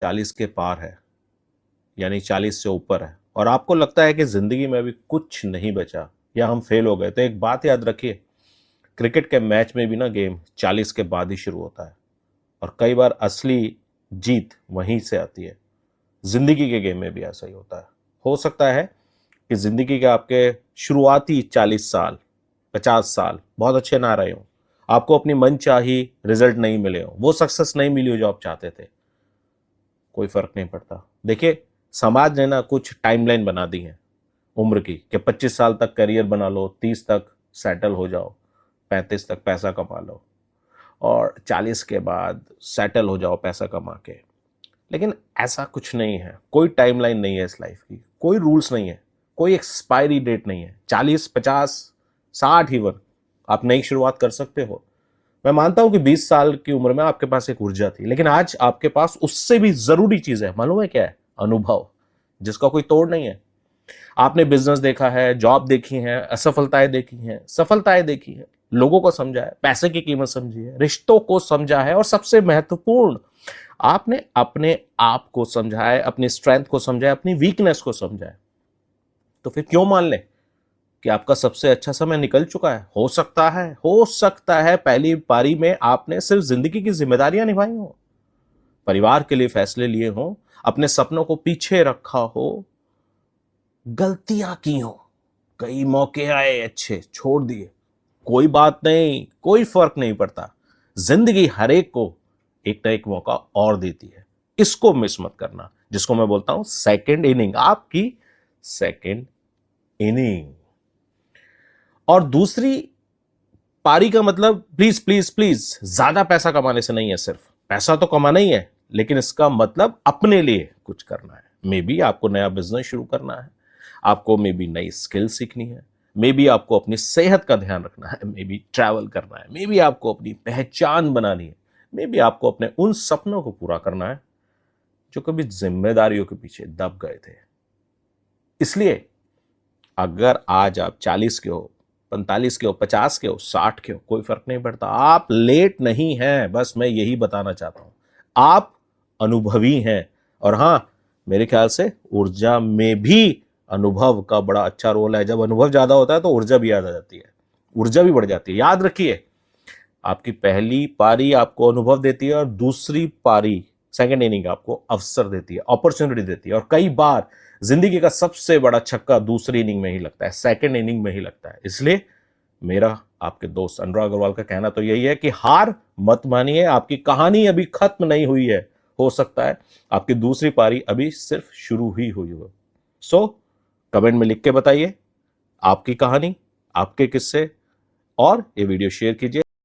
40 के पार है, यानी 40 से ऊपर है, और आपको लगता है कि जिंदगी में अभी कुछ नहीं बचा या हम फेल हो गए, तो एक बात याद रखिए, क्रिकेट के मैच में भी ना गेम 40 के बाद ही शुरू होता है, और कई बार असली जीत वहीं से आती है। जिंदगी के गेम में भी ऐसा ही होता है। हो सकता है कि जिंदगी के आपके शुरुआती 40 साल 50 साल बहुत अच्छे ना रहे हो, आपको अपनी मनचाही रिजल्ट नहीं मिले हो, वो सक्सेस नहीं मिली हो जो आप चाहते थे, कोई फर्क नहीं पड़ता। देखिए, समाज ने ना कुछ टाइमलाइन बना दी है उम्र की कि 25 साल तक करियर बना लो, 30 तक सेटल हो जाओ, 35 तक पैसा कमा लो, और 40 के बाद सेटल हो जाओ पैसा कमा के। लेकिन ऐसा कुछ नहीं है, कोई टाइमलाइन नहीं है इस लाइफ की, कोई रूल्स नहीं है, कोई एक्सपायरी डेट नहीं है। 40 50 60 इवन आप नई शुरुआत कर सकते हो। मैं मानता हूं कि 20 साल की उम्र में आपके पास एक ऊर्जा थी, लेकिन आज आपके पास उससे भी जरूरी चीज है, मालूम है क्या है? अनुभव, जिसका कोई तोड़ नहीं है। आपने बिजनेस देखा है, जॉब देखी है, असफलताएं देखी हैं, सफलताएं देखी है, लोगों को समझा है, पैसे की कीमत समझी है, रिश्तों को समझा है, और सबसे महत्वपूर्ण, आपने अपने आप को समझा है, अपनी स्ट्रेंथ को समझा है, अपनी वीकनेस को समझा है। तो फिर क्यों मान ले कि आपका सबसे अच्छा समय निकल चुका है? हो सकता है पहली पारी में आपने सिर्फ जिंदगी की जिम्मेदारियां निभाई हो, परिवार के लिए फैसले लिए हो, अपने सपनों को पीछे रखा हो, गलतियां की हो, कई मौके आए अच्छे, छोड़ दिए। कोई बात नहीं, कोई फर्क नहीं पड़ता। जिंदगी हर एक को एक ना एक मौका और देती है, इसको मिस मत करना, जिसको मैं बोलता हूं सेकंड इनिंग, आपकी सेकंड इनिंग। और दूसरी पारी का मतलब, प्लीज प्लीज प्लीज, ज्यादा पैसा कमाने से नहीं है, सिर्फ पैसा तो कमाना ही है, लेकिन इसका मतलब अपने लिए कुछ करना है। मे बी आपको नया बिजनेस शुरू करना है, आपको मे बी नई स्किल सीखनी है, मे बी आपको अपनी सेहत का ध्यान रखना है, मे बी ट्रैवल करना है, मे बी आपको अपनी पहचान बनानी है, मे बी आपको अपने उन सपनों को पूरा करना है जो कभी जिम्मेदारियों के पीछे दब गए थे। इसलिए अगर आज आप 40 के हो, 45 के हो, 50 के हो, 60 के हो, कोई फर्क नहीं पड़ता, आप लेट नहीं हैं। बस मैं यही बताना चाहता हूं, आप अनुभवी हैं। और हां, मेरे ख्याल से ऊर्जा में भी अनुभव का बड़ा अच्छा रोल है। जब अनुभव ज्यादा होता है तो ऊर्जा भी याद आ जाती है, ऊर्जा भी बढ़ जाती है। याद रखिए, आपकी पहली पारी आपको अनुभव देती है, और दूसरी पारी, सेकंड इनिंग, आपको अवसर देती है, अपॉर्चुनिटी देती है। और कई बार जिंदगी का सबसे बड़ा छक्का दूसरी इनिंग में ही लगता है, सेकंड इनिंग में ही लगता है। इसलिए मेरा आपके दोस्त अनुराग अग्रवाल का कहना तो यही है कि हार मत मानिए, आपकी कहानी अभी खत्म नहीं हुई है। हो सकता है आपकी दूसरी पारी अभी सिर्फ शुरू ही हुई हो। सो कमेंट में लिख के बताइए आपकी कहानी, आपके किस्से, और ये वीडियो शेयर कीजिए।